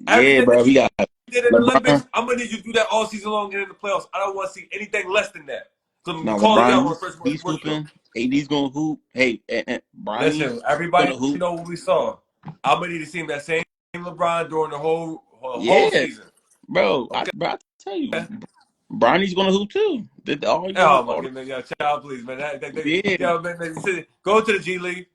yeah, Everything bro. that We you got did in the Olympics, LeBron. I'm gonna need you to do that all season long and in the playoffs. I don't want to see anything less than that. So I'm Now calling you out LeBron, on the first he's word show. hooping. AD's gonna hoop. Hey, and Listen, Bronny's everybody gonna hoop. know what we saw. I'm gonna need to see that same LeBron during the whole Yeah, season. bro. Okay. Bro, I tell you, Bronny's gonna hoop too. All Oh young, my all the, goodness, yo, child, please, man. yeah. Yo, man, go to the G League.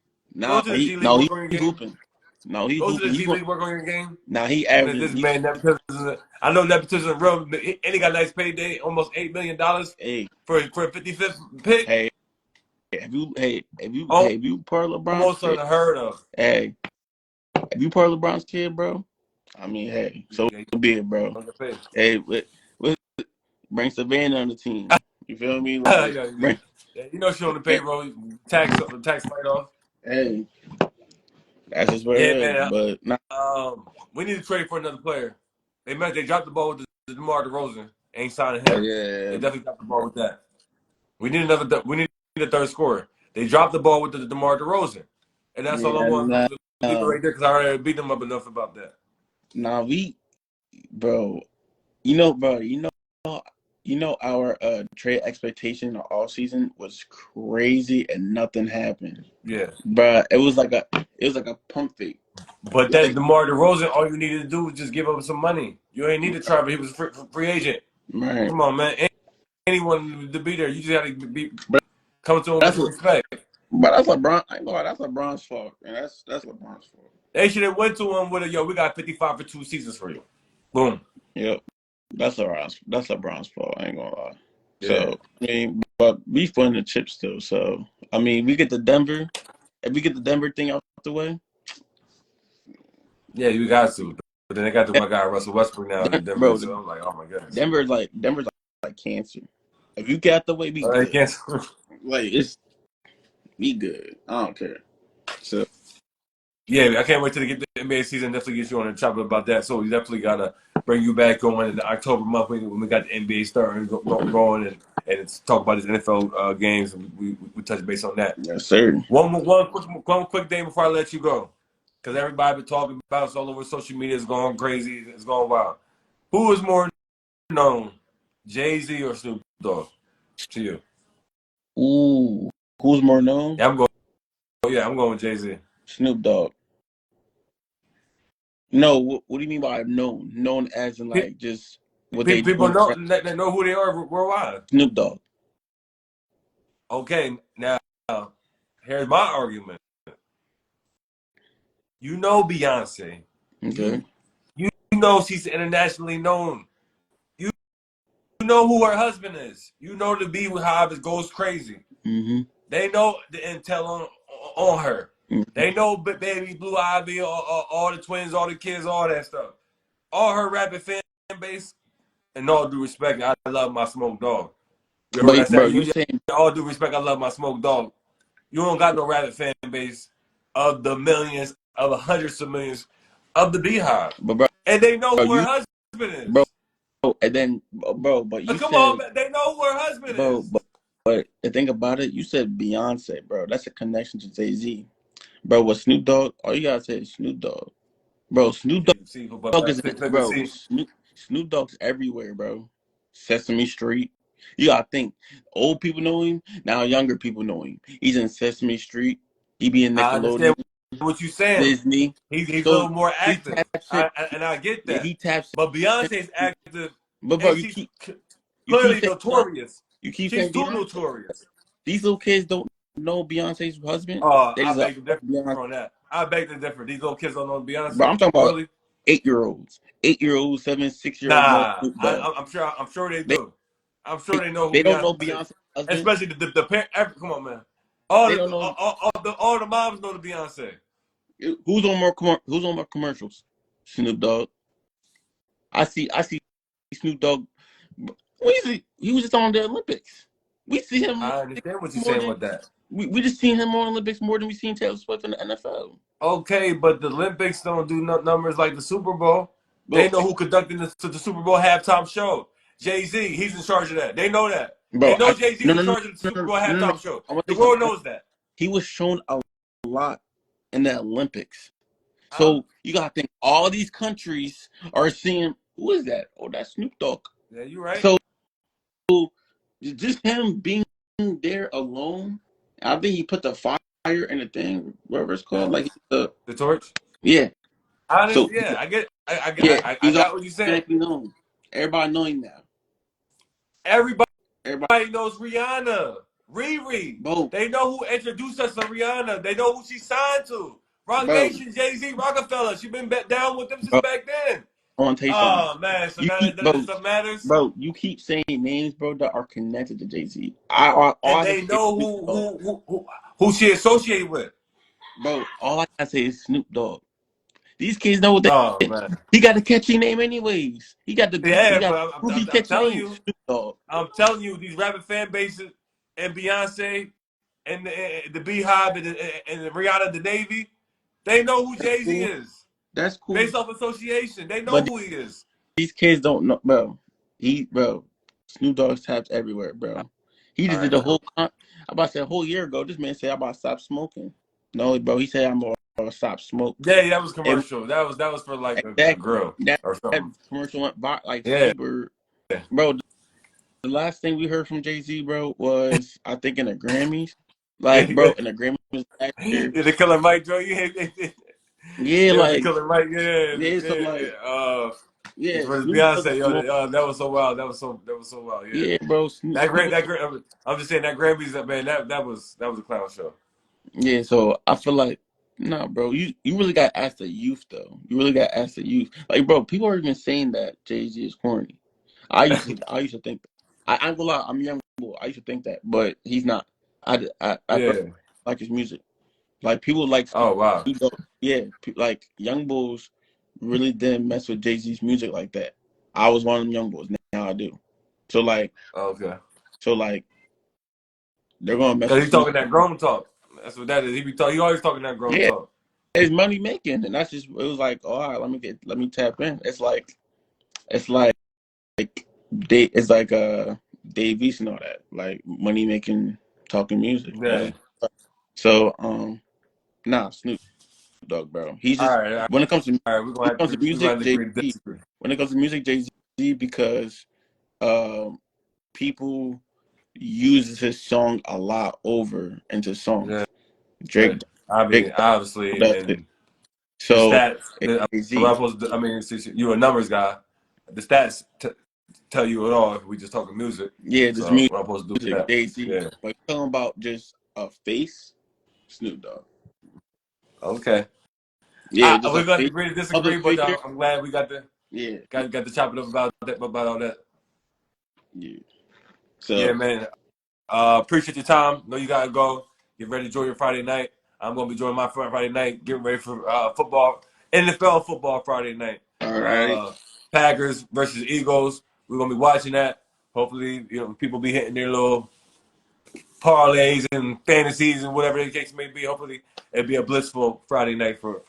Go Nah, to the G League. no, Work he on your game. hooping. No, he Go to hooping. the G League, work on your game. Now he Man, averaging. this man nepotism. I know nepotism is real, and he got a nice payday, almost $8 million Hey, for a 55th pick. hey, if you part of LeBron's Almost kid, unheard of. hey, if you part of LeBron's kid, bro. I mean, hey, so Yeah, be it, bro. on the pay. Hey, bring Savannah on the team. You feel me? yeah, Like, bring. yeah, you know she on the payroll. Tax write off. Hey, that's just what Yeah, it is. man. But nah, We need to trade for another player. They dropped the ball with the DeMar DeRozan. Ain't signing oh him. yeah, They definitely dropped the ball with that. We need a third scorer. They dropped the ball with the DeMar DeRozan, and that's all I yeah, want. nah, Leave it right there because I already beat them up enough about that. nah, bro. Bro, our trade expectation all season was crazy and nothing happened. Yeah, But it was like a pump fake. but I that think DeMar DeRozan, all you needed to do was just give up some money. You ain't need to try, but he was a free agent. right. Come on, man. Anyone to be there, you just got to be But come to him with that's some what respect. but that's LeBron. I ain't gonna lie, that's LeBron's fault. And that's LeBron's fault. They should have went to him with we got 55 for 2 seasons for you. Boom. Yep. That's LeBron's fault, I ain't gonna lie. Yeah. So I mean, but we fun the chips still. So I mean we get the Denver. If we get the Denver thing out the way, Yeah, you got to. But then they got my guy Russell Westbrook now in Denver, bro, so I'm like, oh my goodness. Denver's like cancer. If you get out the way, we I good. can't. Like it's we good. I don't care. So Yeah, I can't wait till they get the NBA season. Definitely get you on the chopper about that. So we definitely gotta bring you back going in the October month when we got the NBA starting going and it's talk about these NFL games and we touch base on that. yes, sir. One quick thing before I let you go, because everybody been talking about it all over social media. It's going crazy. It's going wild. Who is more known, Jay-Z or Snoop Dogg to you? Ooh, who's more known? Yeah, I'm going. Yeah, I'm going with Jay-Z. Snoop Dogg. No, what do you mean by known? Known as in like just what they People doing? know they know who they are worldwide. Snoop Dogg. Okay, now here's my argument. You know Beyonce. Okay. You know she's internationally known. You know who her husband is. You know the Beehive goes crazy. Mm-hmm. They know the intel on her. They know baby Blue Ivy, all the twins, all the kids, all that stuff. All her rapping fan base. And all due respect, I love my Smoke Dog. You ever heard But that bro, say? you saying All due respect, I love my Smoke Dog. You don't got no rabbit fan base of the millions, of the hundreds of millions of the Beehive. but bro, And they know who her you husband bro, is. and then bro, but you Come said on, man. They know who her husband bro, is. but the thing about it, you said Beyonce, bro. That's a connection to Jay-Z. Bro, with Snoop Dogg, all you gotta say is Snoop Dogg. Bro, Snoop See, Dogg is bro, see. Snoop Dogg's everywhere, bro. Sesame Street. You gotta think. Old people know him, now younger people know him. He's in Sesame Street. He be in I Nickelodeon, understand what you're saying. Disney. He's a So little more he active. taps it. And I get Yeah, that. he taps But it. Beyonce's active, But bro, and you she's keep clearly saying Beyonce. notorious. You keep She's saying too Beyonce. notorious. These little kids don't know Beyonce's husband. They I just like beg to oh, differ Beyonce. on that. I beg to differ. These little kids don't know Bro, Beyonce. I'm talking about Really? 8-year-olds. 8-year-olds, 7, 6-year-olds know Nah. Snoop Dogg. I'm sure they They, do. I'm sure they know they who don't know Beyonce is. Beyonce's husband. Especially the parent. Come on, man. They don't know All the moms know the Beyonce. who's on more commercials. Snoop Dogg. I see Snoop Dogg. He was just on the Olympics. We see him I understand what you're more saying than with that. we just seen him on Olympics more than we seen Taylor Swift in the NFL. Okay, but the Olympics don't do numbers like the Super Bowl. They Bro, know who conducted the Super Bowl halftime show. Jay-Z, he's in charge of that. They know that. They bro, know Jay-Z's no, in no, no, charge of the no, Super no, Bowl no, no, no. halftime show. I want The to say world something. knows that. He was shown a lot in the Olympics. Huh? So you gotta think all these countries are seeing who is that? Oh, that's Snoop Dogg. Yeah, you're right. So just him being there alone, I think he put the fire in the thing, whatever it's called, like the The torch. yeah. So Yeah, I get. yeah, I he's got what you're saying. automatically known. Everybody knowing now. Everybody Everybody, knows Rihanna, Riri. bro, They know who introduced us to Rihanna. They know who she signed to. Rock bro, Nation, Jay-Z, Rockefeller. She been down with them since bro. back then. I want to tell you something. Oh man, so You now keep, that stuff matters, you keep saying names, bro, that are connected to Jay-Z. All and I can they say is know Snoop Dogg. who she associated with. Bro, all I can say is Snoop Dogg. These kids know what Oh they. man, He got a catchy name, anyways. He got yeah, a but goofy I'm catchy telling name, you, Snoop Dogg. these rapping fan bases and Beyonce and the Beehive and the Rihanna, the Navy, they know who That's Jay Z cool. is That's cool. based off association. They know But who he is. these kids don't know, bro. Bro, Snoop Dogg's taps everywhere, bro. He All just did right, a cool. whole. I about to say a whole year ago. This man said I'm about to stop smoking. No, bro. He said I'm going to stop smoke. Yeah, that was And commercial. That was for like a exactly grill or that something. commercial went like Yeah, super, bro. The last thing we heard from Jay-Z, bro, was I think in the Grammys. Like, bro, yeah. in the Grammys last year. The Killer Mike Joe. Yeah, Yeah, the like, Killer Mike. Yeah, yeah, so like, it's yeah, for Snoop Beyonce. doesn't Yo, smoke. that was so wild. That was so wild. Yeah, Yeah, bro, that great. Snoop. I'm just saying that Grammys. Man, that was a clown show. Yeah, so I feel like, nah, bro, you really got to ask the youth though. You really got to ask the youth. Like, bro, people are even saying that Jay-Z is corny. I used to think that. I ain't gonna lie, I'm a young boy. I used to think that, but he's not. I Yeah. like his music. Like people like Oh wow. Snoop Dogg. Yeah, like young bulls really didn't mess with Jay-Z's music like that. I was one of them young bulls. Now I do. So like, Okay. so like, they're gonna mess Cause with he's Snoop. talking that grown talk. That's what that is. He always talking that grown Yeah, talk. it's money making, and that's just it was like, all right, let me tap in. It's like it's like Dave East and all that, like money making, talking music. Yeah. So nah, Snoop Dogg, bro. He's All just right. when it comes to All right. We're gonna music, have to Jay agree to Z. disagree. When it comes to music, Jay Z, because um people uses his song a lot over into Yeah. songs. Drake, I Drake mean, obviously, does it. and the So stats. Jay I'm not Z, supposed to, I mean, since you're a numbers guy, the stats tell you it all. If we just talking music, yeah, this so what I'm supposed to do with music, that? Jay Z. Yeah. But talking about just a face, Snoop Dogg. Okay. Yeah, just We're a gonna have to face, agree to public disagree, but figure. I'm glad we Yeah, got to chop it up about all that. yeah. Yeah, So, man. Appreciate your time. Know you gotta go. Get ready to enjoy your Friday night. I'm gonna be enjoying my Friday night. Getting ready for football, NFL football Friday night. all right, Uh, Packers versus Eagles. We're gonna be watching that. Hopefully, people be hitting their little parlays and fantasies and whatever the case may be. Hopefully, it'll be a blissful Friday night for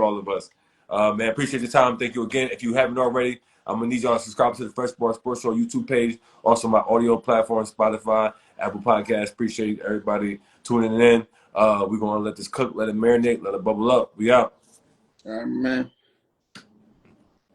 all of us. Man, appreciate your time. Thank you again. If you haven't already, I'm gonna need y'all to subscribe to the Fresh Bar Sports Show YouTube page. Also, my audio platform, Spotify, Apple Podcasts. Appreciate everybody tuning in. We're gonna let this cook, let it marinate, let it bubble up. We out. all right, man.